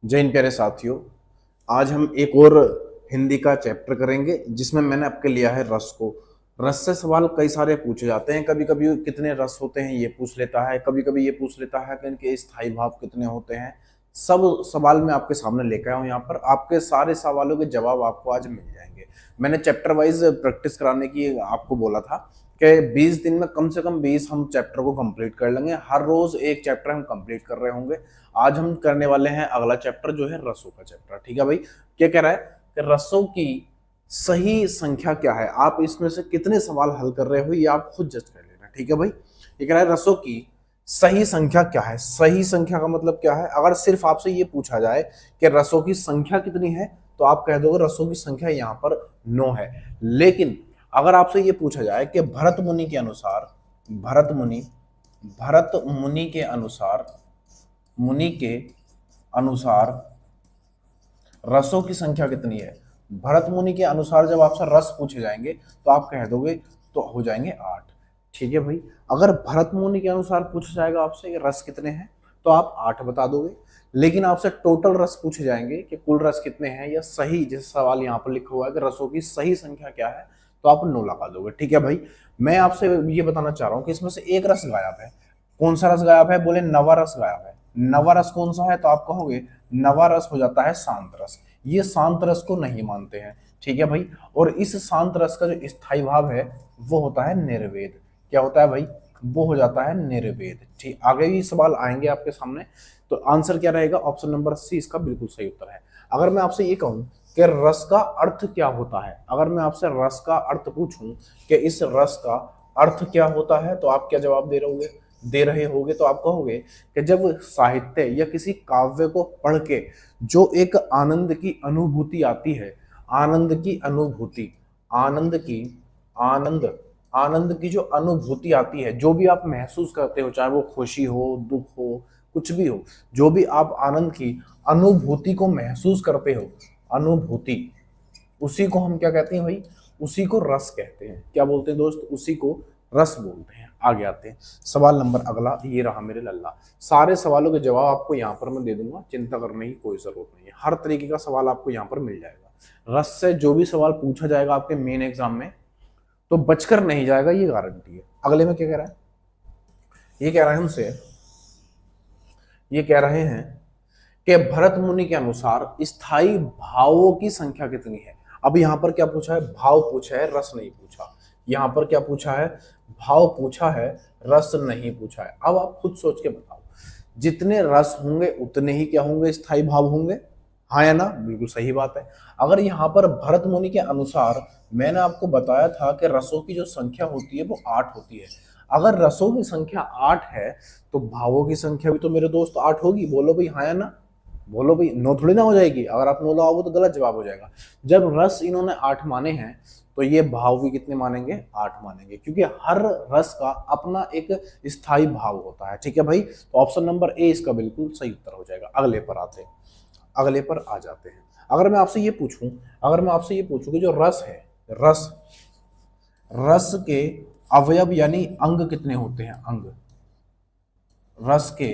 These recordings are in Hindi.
जय हिंद प्यारे साथियों। आज हम एक और हिंदी का चैप्टर करेंगे जिसमें मैंने आपके लिया है रस को। रस से सवाल कई सारे पूछे जाते हैं। कभी कभी कितने रस होते हैं ये पूछ लेता है, कभी कभी ये पूछ लेता है कि इनके स्थायी भाव कितने होते हैं। सब सवाल मैं आपके सामने लेकर आया हूँ। यहाँ पर आपके सारे सवालों के जवाब आपको आज मिल जाएंगे। मैंने चैप्टर वाइज प्रैक्टिस कराने की आपको बोला था कि 20 दिन में कम से कम 20 हम चैप्टर को कंप्लीट कर लेंगे। हर रोज एक चैप्टर हम कंप्लीट कर रहे होंगे। आज हम करने वाले हैं अगला चैप्टर जो है रसों का चैप्टर। ठीक है भाई, क्या कह रहा है कि रसों की सही संख्या क्या है। आप इसमें से कितने सवाल हल कर रहे हो ये आप खुद जज कर लेना। ठीक है भाई, ये कह रहा है रसों की सही संख्या क्या है। सही संख्या का मतलब क्या है? अगर सिर्फ आपसे ये पूछा जाए कि रसों की संख्या कितनी है तो आप कह दोगे रसों की संख्या यहाँ पर 9 है। लेकिन अगर आपसे ये पूछा जाए कि भरत मुनि के अनुसार, भरत मुनि के अनुसार, मुनि के अनुसार रसों की संख्या कितनी है, भरत मुनि के अनुसार जब आपसे रस पूछे जाएंगे तो आप कह दोगे तो हो जाएंगे 8। ठीक है भाई, अगर भरत मुनि के अनुसार पूछा जाएगा आपसे कि रस कितने हैं तो आप 8 बता दोगे। लेकिन आपसे टोटल रस पूछे जाएंगे कि कुल रस कितने हैं, या सही जैसे सवाल यहाँ पर लिखा हुआ है कि रसों की सही संख्या क्या है, तो आप 9 लगा दोगे। ठीक है भाई, मैं आपसे ये बताना चाह रहा हूँ कि इसमें से एक रस गायब है। कौन सा रस गायब है? बोले नवा रस गायब है। नवा रस कौन सा है? तो आप कहोगे नवा रस हो जाता है शांत रस। ये शांत रस को नहीं मानते हैं। ठीक है भाई, और इस शांत रस का जो स्थायी भाव है वो होता है निर्वेद। क्या होता है भाई? वो हो जाता है निर्वेद। ठीक, आगे भी सवाल आएंगे आपके सामने। तो आंसर क्या रहेगा? ऑप्शन नंबर सी इसका बिल्कुल सही उत्तर है। अगर मैं आपसे ये कहूं कि रस का अर्थ क्या होता है, अगर मैं आपसे रस का अर्थ पूछूं कि इस रस का अर्थ क्या होता है, तो आप क्या जवाब दे रहे होगे? तो आप कहोगे कि जब साहित्य या किसी काव्य को पढ़ के जो एक आनंद की अनुभूति आती है, आनंद की अनुभूति, आनंद की आनंद आनंद की जो अनुभूति आती है, जो भी आप महसूस करते हो, चाहे वो खुशी हो, दुख हो, कुछ भी हो, जो भी आप आनंद की अनुभूति को महसूस करते हो, अनुभूति, उसी को हम क्या कहते हैं भाई? उसी को रस कहते हैं। क्या बोलते हैं दोस्त? उसी को रस बोलते हैं। आगे आते हैं, सवाल नंबर अगला ये रहा मेरे लल्ला। सारे सवालों के जवाब आपको यहाँ पर मैं दे दूंगा, चिंता करने की कोई जरूरत नहीं है। हर तरीके का सवाल आपको यहाँ पर मिल जाएगा। रस से जो भी सवाल पूछा जाएगा आपके मेन एग्जाम में तो बचकर नहीं जाएगा, ये गारंटी है। अगले में क्या कह रहा है? ये कह रहा है हमसे, ये कह रहे हैं कि भरत मुनि के अनुसार स्थायी भावों की संख्या कितनी है। अब यहां पर क्या पूछा है? भाव पूछा है, रस नहीं पूछा। यहां पर क्या पूछा है? भाव पूछा है, रस नहीं पूछा है। अब आप खुद सोच के बताओ, जितने रस होंगे उतने ही क्या होंगे? स्थायी भाव होंगे। हाँ या ना? बिल्कुल सही बात है। अगर यहाँ पर भरत मुनि के अनुसार मैंने आपको बताया था कि रसों की जो संख्या होती है वो 8 होती है। अगर रसों की संख्या 8 है तो भावों की संख्या भी तो मेरे दोस्त 8 होगी। बोलो भाई हाँ या ना? बोलो भाई, 9 थोड़ी ना हो जाएगी। अगर आप 9 लगाओगे तो गलत जवाब हो जाएगा। जब रस इन्होंने 8 माने हैं तो ये भाव भी कितने मानेंगे? 8 मानेंगे, क्योंकि हर रस का अपना एक स्थायी भाव होता है। ठीक है भाई, तो ऑप्शन नंबर ए इसका बिल्कुल सही उत्तर हो जाएगा। अगले पर आते हैं, अगले पर आ जाते हैं। अगर मैं आपसे ये पूछूं, अगर मैं आपसे ये पूछूं कि जो रस है, रस, रस के अवयव यानी अंग कितने होते हैं? अंग, रस के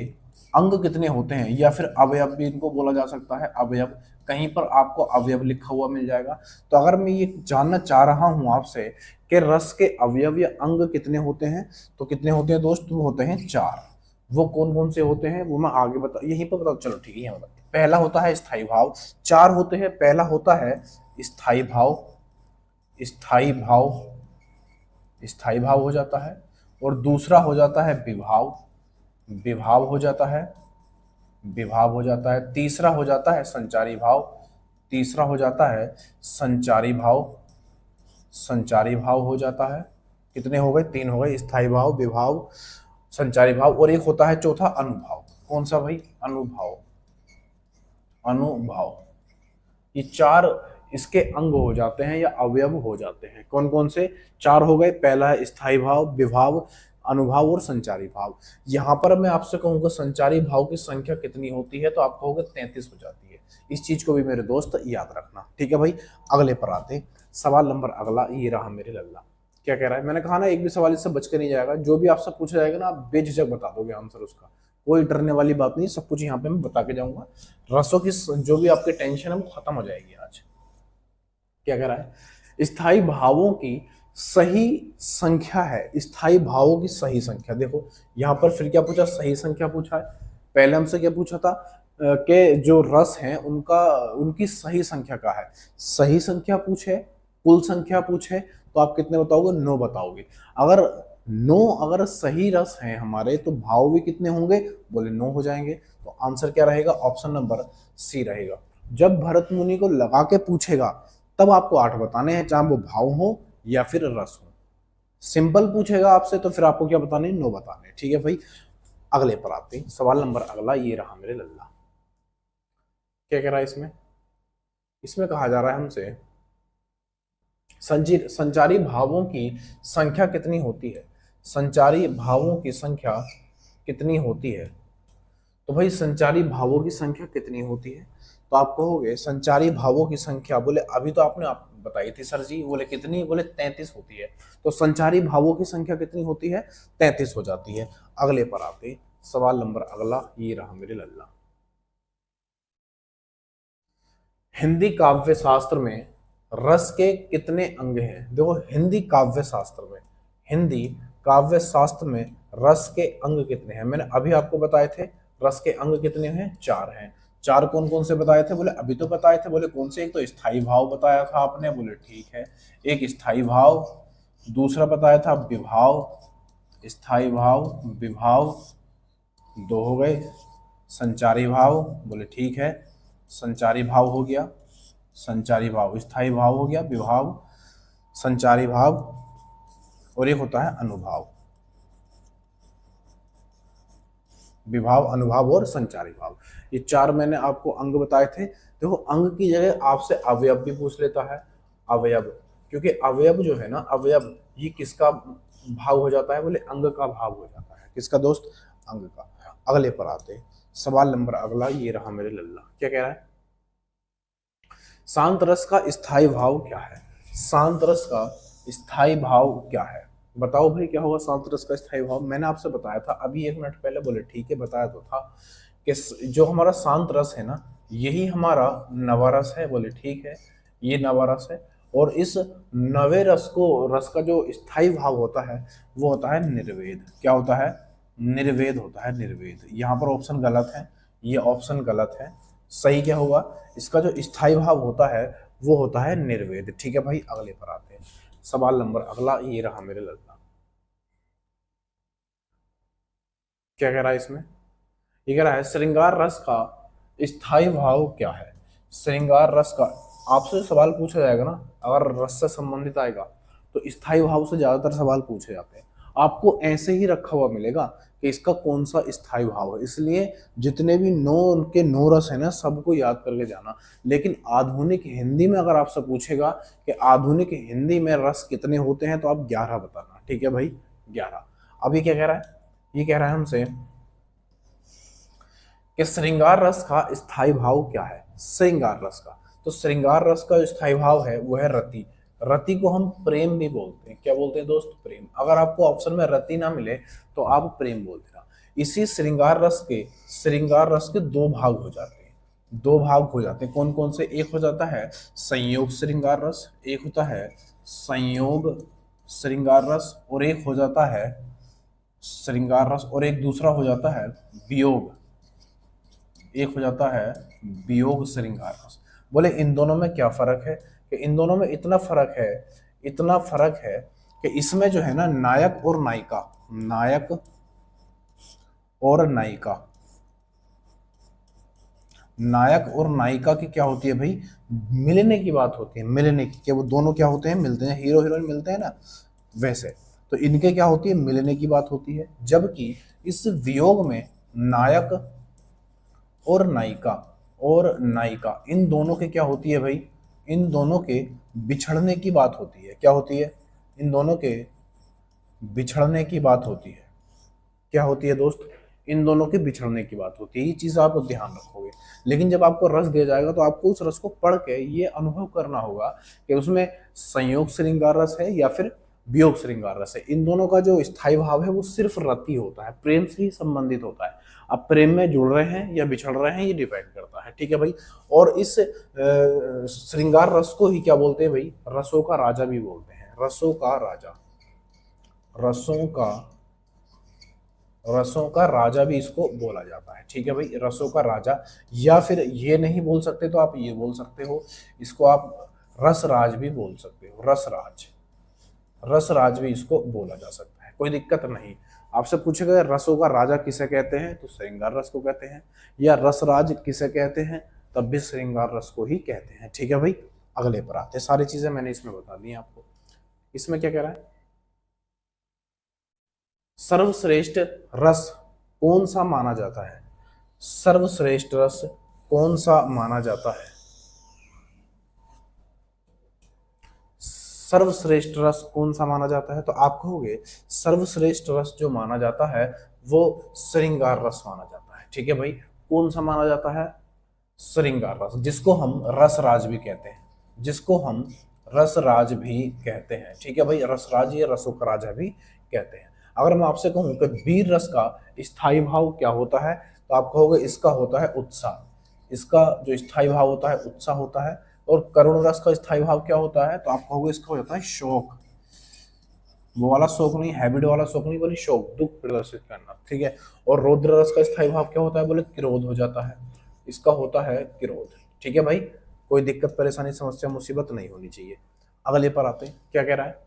अंग कितने होते हैं, या फिर अवयव भी इनको बोला जा सकता है। अवयव, कहीं पर आपको अवयव लिखा हुआ मिल जाएगा। तो अगर मैं ये जानना चाह रहा हूं आपसे कि रस के अवयव या अंग कितने होते हैं, तो कितने होते हैं दोस्त? वो होते हैं 4। वो कौन कौन से होते हैं वो मैं आगे बता, यहीं पर बता। चलो ठीक है, यहाँ बता। पहला होता है स्थायी भाव। 4 होते हैं। पहला होता है स्थायी भाव, स्थायी भाव, स्थायी भाव हो जाता है। और दूसरा हो जाता है विभाव, विभाव हो जाता है, विभाव हो जाता है। तीसरा हो जाता है संचारी भाव, तीसरा हो जाता है संचारी भाव, संचारी भाव हो जाता है। कितने हो गए? 3 हो गए, स्थायी भाव, विभाव, संचारी भाव। और एक होता है चौथा अनुभाव। कौन सा भाई? अनुभाव, अनुभाव। ये 4 इसके अंग हो जाते हैं या अवयव हो जाते हैं। कौन कौन से? 4 हो गए। पहला है स्थायी भाव, विभाव, अनुभाव और संचारी भाव। यहां पर मैं आपसे कहूंगा संचारी भाव की संख्या कितनी होती है, तो आप कहोगे 33 हो जाती है। इस चीज को भी मेरे दोस्त याद रखना। ठीक है भाई, अगले पर आते। सवाल नंबर अगला ये रहा मेरे लल्ला। क्या कह रहा है? मैंने कहा ना एक भी सवाल इससे बच के नहीं जाएगा। जो भी आपसे पूछा जाएगा ना आप बेझिझक बता दोगे आंसर उसका, कोई डरने वाली बात नहीं, सब कुछ यहाँ पे मैं बता के जाऊंगा। रसों की जो भी आपके टेंशन है वो खत्म हो जाएगी आज। क्या कह रहा है, स्थायी भावों की सही संख्या है, स्थायी भावों की सही संख्या। देखो यहाँ पर फिर क्या पूछा, सही संख्या पूछा है। पहले हमसे क्या पूछा था कि जो रस हैं उनका उनकी सही संख्या क्या है। सही संख्या पूछे, कुल संख्या पूछे, तो आप कितने बताओगे, 9 बताओगे। अगर 9 अगर सही रस हैं हमारे तो भाव भी कितने होंगे, बोले 9 हो जाएंगे। तो आंसर क्या रहेगा, ऑप्शन नंबर सी रहेगा। जब भरत मुनि को लगा के पूछेगा तब आपको 8 बताने हैं, चाहे वो भाव हो या फिर रस हो। सिंपल पूछेगा आपसे तो फिर आपको क्या बताने, 9 बताने। ठीक है भाई, अगले पर आते हैं। सवाल नंबर अगला ये रहा मेरे लल्ला। क्या कह रहा है इसमें, इसमें कहा जा रहा है हमसे संचारी भावों की संख्या कितनी होती है। संचारी भावों की संख्या कितनी होती है। तो भाई संचारी भावों की संख्या कितनी होती है, तो आप कहोगे संचारी भावों की संख्या, बोले अभी तो आपने आप बताई थी सर जी, बोले कितनी, बोले 33 होती है। तो संचारी भावों की संख्या कितनी होती है, 33 हो जाती है। अगले पर आते, सवाल नंबर अगला ये रहा मेरे लल्ला। हिंदी काव्य शास्त्र में रस के कितने अंग हैं। देखो हिंदी काव्य शास्त्र में, हिंदी काव्य शास्त्र में रस के अंग कितने हैं। मैंने अभी आपको बताए थे रस के अंग कितने हैं, 4 हैं। 4 कौन कौन से बताए थे, बोले अभी तो बताए थे। बोले कौन से, एक तो स्थायी भाव बताया था आपने, बोले ठीक है, एक स्थायी भाव, दूसरा बताया था विभाव, स्थायी भाव विभाव, 2 हो गए। संचारी भाव, बोले ठीक है, संचारी भाव हो गया, संचारी भाव, स्थायी भाव हो गया, विभाव, संचारी भाव, और एक होता है अनुभाव। विभाव, अनुभाव और संचारी भाव, ये 4 मैंने आपको अंग बताए थे। देखो अंग की जगह आपसे अवयव भी पूछ लेता है, अवयव, क्योंकि अवयव जो है ना, अवयव ये किसका भाव हो जाता है, बोले अंग का भाव हो जाता है। किसका दोस्त, अंग का। अगले पर आते, सवाल नंबर अगला ये रहा मेरे लल्ला। क्या कह रहा है, शांत रस का स्थायी भाव क्या है। शांत रस का स्थायी भाव क्या है, बताओ भाई क्या होगा शांत रस का स्थायी भाव। मैंने आपसे बताया था अभी 1 मिनट पहले, बोले ठीक है बताया तो था कि जो हमारा शांत रस है ना, यही हमारा नवरस है। बोले ठीक है, ये नवरस है, और इस नवे रस को, रस का जो स्थायी भाव होता है वो होता है निर्वेद। क्या होता है, निर्वेद होता है, निर्वेद। यहाँ पर ऑप्शन गलत है, ये ऑप्शन गलत है। सही क्या होगा, इसका जो स्थायी भाव होता है वो होता है निर्वेद। ठीक है भाई, अगले पर आते हैं। सवाल नंबर अगला ये रहा मेरे लड़का। क्या कह रहा है इसमें, ये कह रहा है श्रृंगार रस का स्थायी भाव क्या है। श्रृंगार रस का, आपसे सवाल पूछा जाएगा ना अगर रस से संबंधित आएगा तो स्थायी भाव से ज्यादातर सवाल पूछे जाते हैं। आपको ऐसे ही रखा हुआ मिलेगा कि इसका कौन सा स्थायी भाव है, इसलिए जितने भी नो उनके नो रस है ना सबको याद करके जाना। लेकिन आधुनिक हिंदी में अगर आपसे पूछेगा कि आधुनिक हिंदी में रस कितने होते हैं तो आप 11 बताना। ठीक है भाई, 11। अब ये क्या कह रहा है, ये कह रहा है हमसे कि श्रृंगार रस का स्थायी भाव क्या है। श्रृंगार रस का, तो श्रृंगार रस का जो स्थायी भाव है वो है रति। रति को हम प्रेम भी बोलते हैं। क्या बोलते हैं दोस्त, प्रेम। अगर आपको ऑप्शन में रति ना मिले तो आप प्रेम बोल देना। इसी श्रृंगार रस के 2 भाग हो जाते हैं, 2 भाग हो जाते हैं। कौन कौन से, एक हो जाता है संयोग श्रृंगार रस, एक होता है संयोग श्रृंगार रस, और एक हो जाता है श्रृंगार रस, और एक दूसरा हो जाता है वियोग, एक हो जाता है वियोग श्रृंगार रस। बोले इन दोनों में क्या फर्क है, कि इन दोनों में इतना फर्क है, इतना फर्क है कि इसमें जो है ना नायक और नायिका, नायक और नायिका, नायक और नायिका की क्या होती है भाई, मिलने की बात होती है। मिलने की, कि वो दोनों क्या होते हैं, मिलते हैं, हीरो हीरोइन मिलते हैं ना वैसे, तो इनके क्या होती है, मिलने की बात होती है। जबकि इस वियोग में नायक और नायिका इन दोनों के क्या होती है भाई, इन दोनों के बिछड़ने की बात होती है। क्या होती है, इन दोनों के बिछड़ने की बात होती है। क्या होती है दोस्त, इन दोनों के बिछड़ने की बात होती है। ये चीज आप ध्यान रखोगे। लेकिन जब आपको रस दिया जाएगा तो आपको उस रस को पढ़ के ये अनुभव करना होगा कि उसमें संयोग श्रृंगार रस है या फिर वियोग श्रृंगार रस है। इन दोनों का जो स्थायी भाव है वो सिर्फ रति होता है, प्रेम से ही संबंधित होता है। अब प्रेम में जुड़ रहे हैं या बिछड़ रहे हैं ये डिपेंड करता है, ठीक है भाई। और इस श्रृंगार रस को ही क्या बोलते हैं भाई, रसों का राजा भी बोलते हैं, रसों का राजा, रसों का राजा भी इसको बोला जाता है, ठीक है भाई, रसों का राजा। या फिर ये नहीं बोल सकते तो आप ये बोल सकते हो, इसको आप रसराज भी बोल सकते हो, रसराज, रसराज भी इसको बोला जा सकता है, कोई दिक्कत नहीं। आपसे पूछेगा रसों का राजा किसे कहते हैं, तो श्रृंगार रस को कहते हैं, या रसराज किसे कहते हैं, तब भी श्रृंगार रस को ही कहते हैं, ठीक है भाई। अगले पर आते हैं, सारी चीजें मैंने इसमें बता दी आपको। इसमें क्या कह रहा है, सर्वश्रेष्ठ रस कौन सा माना जाता है, सर्वश्रेष्ठ रस कौन सा माना जाता है, सर्वश्रेष्ठ रस कौन सा माना जाता है, तो आप कहोगे सर्वश्रेष्ठ रस जो माना जाता है वो श्रृंगार रस माना जाता है, ठीक है भाई। कौन सा माना जाता है, श्रृंगार रस, जिसको हम रसराज भी कहते हैं, जिसको हम रसराज भी कहते हैं, ठीक है भाई, रसराज या रसों का राजा भी कहते हैं। अगर मैं आपसे कहूं कि वीर रस का स्थायी भाव क्या होता है, तो आप कहोगे इसका होता है उत्साह, इसका जो स्थायी भाव होता है उत्साह होता है। और करुण रस का स्थायी भाव क्या होता है, तो आप कहोगे इसका हो जाता है शोक, वो वाला शोक नहीं, हैबिट वाला शोक नहीं, बोले शोक, दुख प्रदर्शित करना, ठीक है। और रौद्र रस का स्थायी भाव क्या होता है, बोले क्रोध हो जाता है, इसका होता है क्रोध, ठीक है भाई। कोई दिक्कत परेशानी समस्या मुसीबत नहीं होनी चाहिए। अगले पर आते हैं, क्या कह रहा है,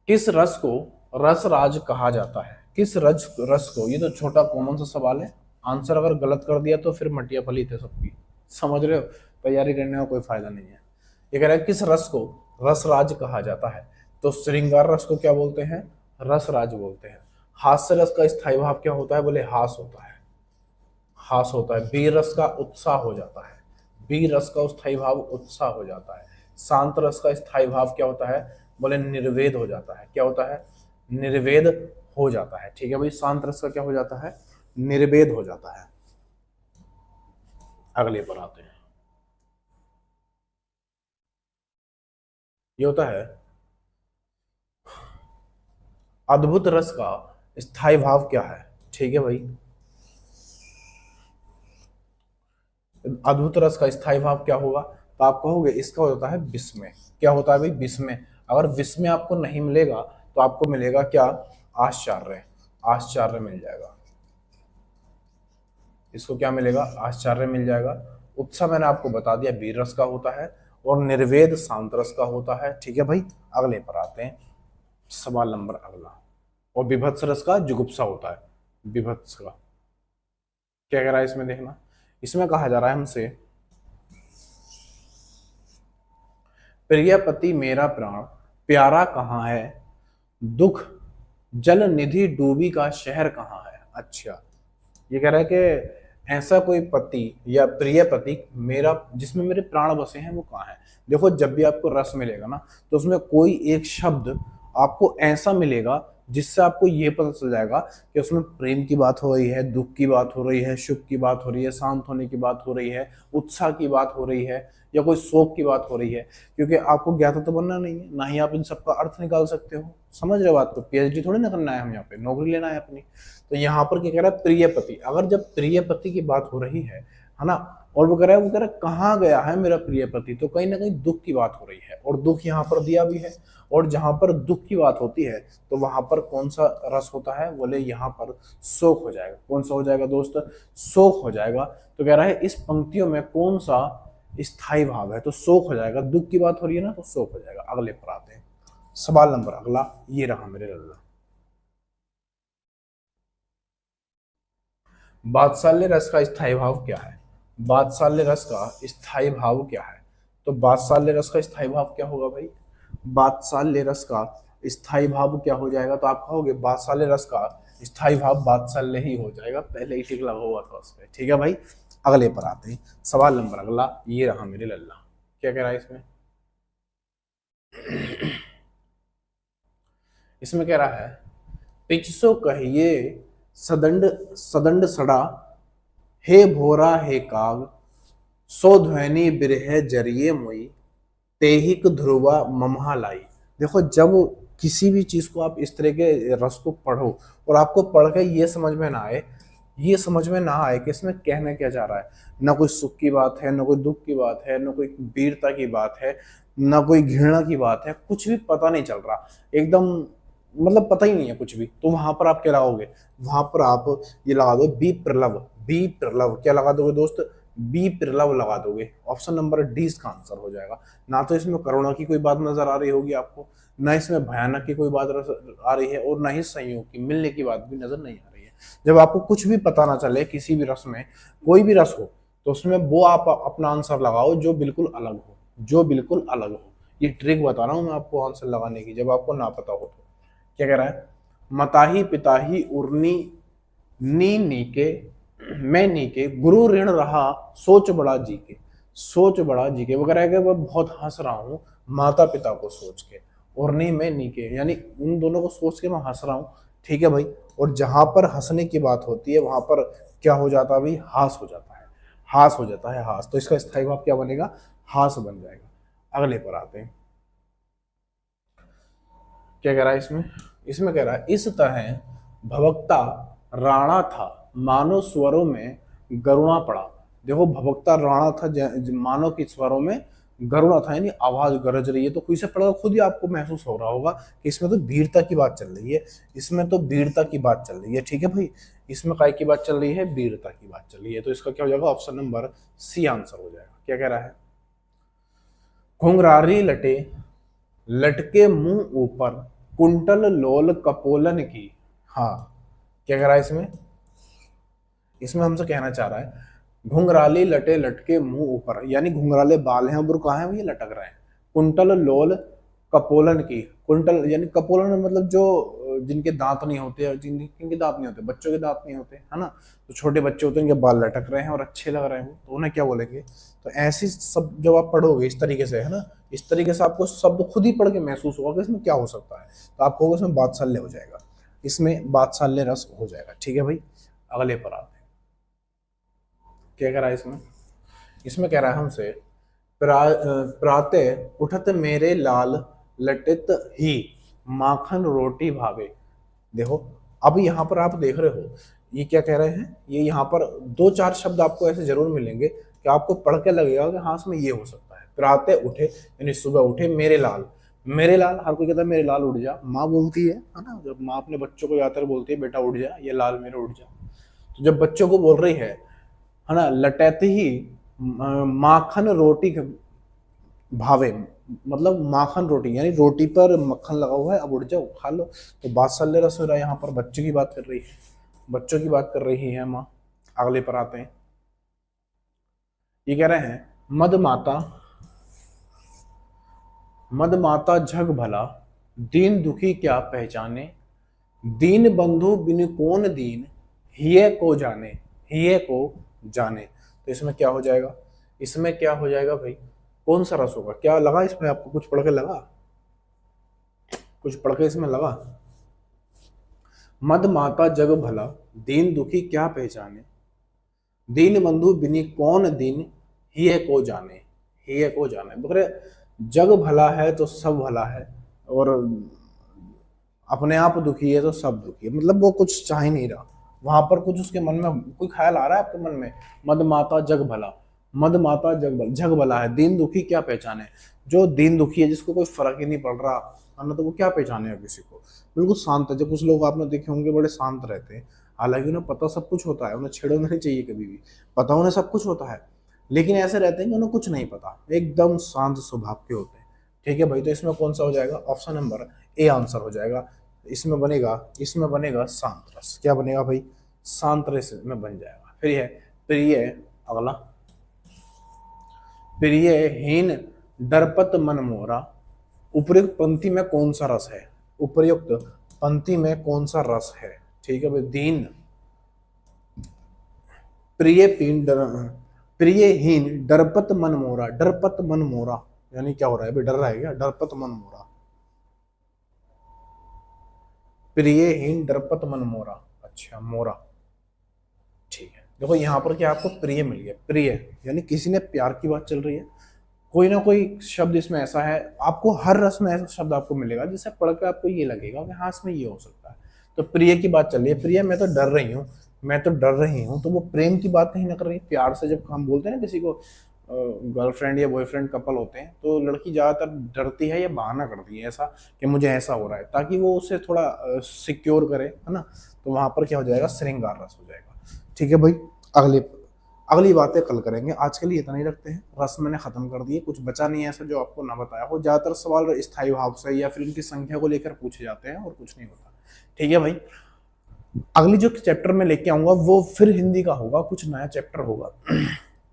किस रस को रसराज कहा जाता है, किस रस को, ये तो छोटा कॉमन सा सवाल है, आंसर अगर गलत कर दिया तो फिर मटिया फली थे सबकी, समझ रहे हो, तैयारी करने का कोई फायदा नहीं है। ये कह रहा है किस रस को रसराज कहा जाता है, तो श्रृंगार रस को क्या बोलते हैं, रसराज बोलते हैं। हास्य रस का स्थायी भाव क्या होता है, बोले हास होता है, हास होता है। वीर रस का उत्साह हो जाता है, वीर रस का स्थायी भाव उत्साह हो जाता है। शांत रस का स्थायी भाव क्या होता है, बोले निर्वेद हो जाता है, क्या होता है, निर्वेद हो जाता है, ठीक है भाई। शांत रस का क्या हो जाता है, निर्वेद हो जाता है। अगले पर आते हैं, ये होता है अद्भुत रस का स्थायी भाव क्या है, ठीक है भाई। अद्भुत रस का स्थायी भाव क्या होगा, तो आप कहोगे इसका होता है विस्मय, क्या होता है भाई, विस्मय। अगर विस्मय आपको नहीं मिलेगा तो आपको मिलेगा क्या, आश्चर्य, आश्चर्य मिल जाएगा, इसको क्या मिलेगा, आश्चर्य मिल जाएगा। उत्साह मैंने आपको बता दिया वीर रस का होता है, और निर्वेद शांत रस का होता है, ठीक है भाई। अगले पर आते हैं, सवाल नंबर अगला, और विभत्स रस का जुगुप्सा होता है, विभत्स का क्या कह रहा है इसमें, देखना, इसमें कहा जा रहा है हमसे, प्रिय पति मेरा प्राण प्यारा कहाँ है, दुख जल निधि डूबी का शहर कहाँ है। अच्छा, ये कह रहा है कि ऐसा कोई पति या प्रिय पति मेरा जिसमें मेरे प्राण बसे हैं वो कहाँ है। देखो जब भी आपको रस मिलेगा ना तो उसमें कोई एक शब्द आपको ऐसा मिलेगा जिससे आपको ये पता चल जाएगा कि उसमें प्रेम की बात हो रही है, दुख की बात हो रही है, सुख की बात हो रही है, शांत होने की बात हो रही है, उत्साह की बात हो रही है, या कोई शोक की बात हो रही है। क्योंकि आपको ज्ञाता तो बनना नहीं है, ना ही आप इन सबका अर्थ निकाल सकते हो, समझ रहे हो बात को, पीएचडी थोड़ी ना करना है, हम यहाँ पे नौकरी लेना है अपनी। तो यहाँ पर क्या कह रहा है, प्रिय पति, अगर जब प्रिय पति की बात हो रही है ना, और वो कह रहा है कहाँ गया है मेरा प्रिय पति, तो कहीं ना कहीं दुख की बात हो रही है, और दुख यहाँ पर दिया भी है। और जहां पर दुख की बात होती है तो वहां पर कौन सा रस होता है, बोले यहाँ पर शोक हो जाएगा। कौन सा हो जाएगा दोस्त, शोक हो जाएगा। तो कह रहा है इस पंक्तियों में कौन सा स्थायी भाव है, तो शोक हो जाएगा, दुख की बात हो रही है ना तो शोक हो जाएगा। अगले पर आते हैं, सवाल नंबर अगला ये रहा मेरे लल्ला, बात्सल्य रस का स्थायी भाव क्या है, बात्सल्य रस का स्थायी भाव क्या है। तो बात्सल्य रस का स्थायी भाव क्या होगा भाई, बात्सल्य रस का स्थायी भाव क्या हो जाएगा, तो आप कहोगे बात्सल्य रस का स्थायी भाव बात्सल्य ही हो जाएगा, पहले ही टिक लगा हुआ था उस पर, ठीक है भाई। अगले पर आते हैं, सवाल नंबर अगला ये रहा मेरे लल्ला, क्या कह रहा है इसमें, इसमें कह रहा है पिछसो कहिए सदंड सदंड सड़ा, हे भोरा हे काग, सो ध्वनि बिरह जरिए मुई, तेहिक ध्रुवा ममहा लाई। देखो जब किसी भी चीज को आप इस तरह के रस को पढ़ो और आपको पढ़ के ये समझ में ना आए, ये समझ में ना आए कि इसमें कहना क्या जा रहा है, ना कोई सुख की बात है, ना कोई दुख की बात है, ना कोई वीरता की बात है, ना कोई घृणा की बात है, कुछ भी पता नहीं चल रहा एकदम, मतलब पता ही नहीं है कुछ भी, तो वहां पर आप क्या लगाओगे, वहां पर आप ये लगा दो बी प्रलव। बी प्रलव क्या लगा दोगे दोस्त, बी प्रलव लगा दोगे। ऑप्शन नंबर डी इसका आंसर हो जाएगा। ना तो इसमें करुणा की कोई बात नजर आ रही होगी आपको, ना इसमें भयानक की कोई बात आ रही है, और ना ही संयोग की मिलने की बात भी नजर नहीं आ रही है। जब आपको कुछ भी पता ना चले किसी भी रस में, कोई भी रस हो, तो उसमें वो आप अपना आंसर लगाओ जो बिल्कुल अलग हो, जो बिल्कुल अलग हो। ये ट्रिक बता रहा हूं मैं आपको आंसर लगाने की, जब आपको ना पता हो तो। क्या कह रहा है, मताही पिताही उर्नी नी नीके मैं नीके गुरु ऋण रहा सोच बड़ा जी के। सोच बड़ा जी के वगैरह है, मैं बहुत हंस रहा हूँ माता पिता को सोच के, और नहीं मैं नीके यानी उन दोनों को सोच के मैं हंस रहा हूँ। ठीक है भाई, और जहां पर हंसने की बात होती है वहां पर क्या हो जाता है भाई, हास हो जाता है, हास हो जाता है हास, तो इसका स्थायी भाव क्या बनेगा, हास बन जाएगा। अगले पर आते हैं, क्या कह रहा है इसमें, इसमें कह रहा है इस तरह भवक्ता राणा था मानो स्वरों में गरुणा पड़ा। देखो भवक्ता राणा था मानो की स्वरों में गरुणा था, यानी आवाज गरज रही है। तो कोई से पढ़कर खुद ही आपको महसूस हो रहा होगा कि इसमें तो वीरता की बात चल रही है, इसमें तो वीरता की बात चल रही है। ठीक है भाई, इसमें काय की बात चल रही है, वीरता की बात चल रही है। तो इसका क्या हो जाएगा, ऑप्शन नंबर सी आंसर हो जाएगा। क्या कह रहा है, घुंघरारी लटे लटके मुंह ऊपर कुंटल लोल कपोलन की। हाँ, क्या कह रहा है इसमें, इसमें हमसे कहना चाह रहा है घुंघराले लटे लटके मुंह ऊपर, यानी घुंघराले बाल हैं और कहाँ हैं, ये लटक रहे हैं। कुंटल लोल कपोलन की, कुंटल यानी कपोलन मतलब जो जिनके दांत नहीं होते, और जिनके दांत नहीं होते, बच्चों के दांत नहीं होते है ना, तो छोटे बच्चे होते हैं इनके बाल लटक रहे हैं और अच्छे लग रहे हैं, तो उन्हें क्या बोलेंगे। तो ऐसी सब जब आप पढ़ोगे इस तरीके से है ना, इस तरीके से आपको शब्द खुद ही पढ़ के महसूस होगा कि इसमें क्या हो सकता है, तो आपको इसमें बात्सल्य हो जाएगा, इसमें बात्सल्य रस हो जाएगा। ठीक है भाई, अगले पर आते हैं। क्या कह रहा है इसमें, इसमें कह रहा है हमसे प्रातः उठत मेरे लाल लटित ही माखन रोटी भावे। देखो अब यहाँ पर आप देख रहे हो ये क्या कह रहे हैं, ये यहाँ पर दो चार शब्द आपको ऐसे जरूर मिलेंगे कि आपको पढ़ के लगेगा कि हाँ इसमें ये हो सकता है। प्रातः उठे यानी सुबह उठे, मेरे लाल, मेरे लाल, हर कोई कहता है मेरे लाल उठ जा, माँ बोलती है ना, जब माँ अपने बच्चों को जाकर बोलती है बेटा उठ जा, ये लाल मेरे उठ जा, तो जब बच्चों को बोल रही है ना, लटैते ही माखन रोटी भावे, मतलब माखन रोटी यानी रोटी पर मक्खन लगा हुआ है, अब उठ जाओ खा लो। तो बात्सल्य रस हो रहा है, यहाँ पर बच्चों की बात कर रही है, बच्चों की बात कर रही है माँ। अगले पर आते हैं, ये कह रहे हैं मद माता, मद माता झग भला दीन दुखी क्या पहचाने, दीन बंधु बिन कौन दीन हिये को जाने, हिये को जाने। तो इसमें क्या हो जाएगा, इसमें क्या हो जाएगा भाई, कौन सा रस होगा, क्या लगा इसमें आपको, कुछ पढ़ के लगा, कुछ पढ़ के इसमें लगा। मद माता जग भला दीन दुखी क्या पहचाने, दीन बंधु बिनी कौन दीन हिये को जाने, हिये को जाने। बकरे जग भला है तो सब भला है, और अपने आप दुखी है तो सब दुखी है, मतलब वो कुछ चाह ही नहीं रहा, वहां पर कुछ उसके मन में कोई ख्याल आ रहा है आपके मन में, मद माता जग भला, मद माता जग भला है, दीन दुखी क्या पहचाने। जो दीन दुखी है जिसको कोई फर्क ही नहीं पड़ रहा है ना, तो वो क्या पहचानेगा किसी को, बिल्कुल शांत है। जो कुछ लोग आपने देखे होंगे बड़े शांत रहते हैं, हालांकि उन्हें पता सब कुछ होता है, उन्हें छेड़ना नहीं चाहिए कभी भी, पता उन्हें सब कुछ होता है, लेकिन ऐसे रहते हैं कि उन्हें कुछ नहीं पता, एकदम शांत स्वभाव के होते हैं। ठीक है भाई, तो इसमें कौन सा हो जाएगा, ऑप्शन नंबर ए आंसर हो जाएगा। इसमें बनेगा, इसमें बनेगा शांत रस। क्या बनेगा भाई, शांत रस में बन जाएगा। फिर है प्रिय, अगला प्रिय हीन डरपत मन मोरा, उपयुक्त पंक्ति में कौन सा रस है, उपयुक्त पंक्ति में कौन सा रस है। ठीक है भाई, दीन प्रिय पीन प्रियहीन डरपत मन मोरा, डरपत मन मोरा यानी क्या हो रहा है भाई, डर रहा है क्या, डरपत मन मोरा, प्रियहीन डरपत मन मोरा, अच्छा मोरा, ठीक है। देखो यहाँ पर क्या आपको प्रिय मिल गया, प्रिय यानी किसी ने प्यार की बात चल रही है, कोई ना कोई शब्द इसमें ऐसा है, आपको हर रस में ऐसा शब्द आपको मिलेगा जिसे पढ़ के आपको ये लगेगा कि हाँ इसमें ये हो सकता है। तो प्रिय की बात चल रही है, प्रिय मैं तो डर रही हूँ, मैं तो डर रही हूँ, तो वो प्रेम की बात कहीं ना कर रही है। प्यार से जब हम बोलते हैं ना किसी को, गर्लफ्रेंड या बॉयफ्रेंड कपल होते हैं, तो लड़की ज्यादातर डरती है या बहाना करती है ऐसा कि मुझे ऐसा हो रहा है, ताकि वो उसे थोड़ा सिक्योर करे, है ना। तो वहां पर क्या हो जाएगा, श्रृंगार रस हो जाएगा। ठीक है भाई, अगली अगली बातें कल करेंगे, आज के लिए इतना ही रखते हैं। रस मैंने खत्म कर दिए, कुछ बचा नहीं है ऐसा जो आपको ना बताया हो। ज्यादातर सवाल स्थायी भाव से या फिर इनकी संख्या को लेकर पूछे जाते हैं और कुछ नहीं होता। ठीक है भाई, अगली जो चैप्टर में लेके आऊंगा वो फिर हिंदी का होगा, कुछ नया चैप्टर होगा।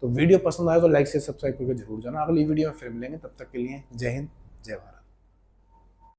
तो वीडियो पसंद आए तो लाइक से सब्सक्राइब करके जरूर जाना। अगली वीडियो में फिर मिलेंगे, तब तक के लिए जय हिंद, जय भारत।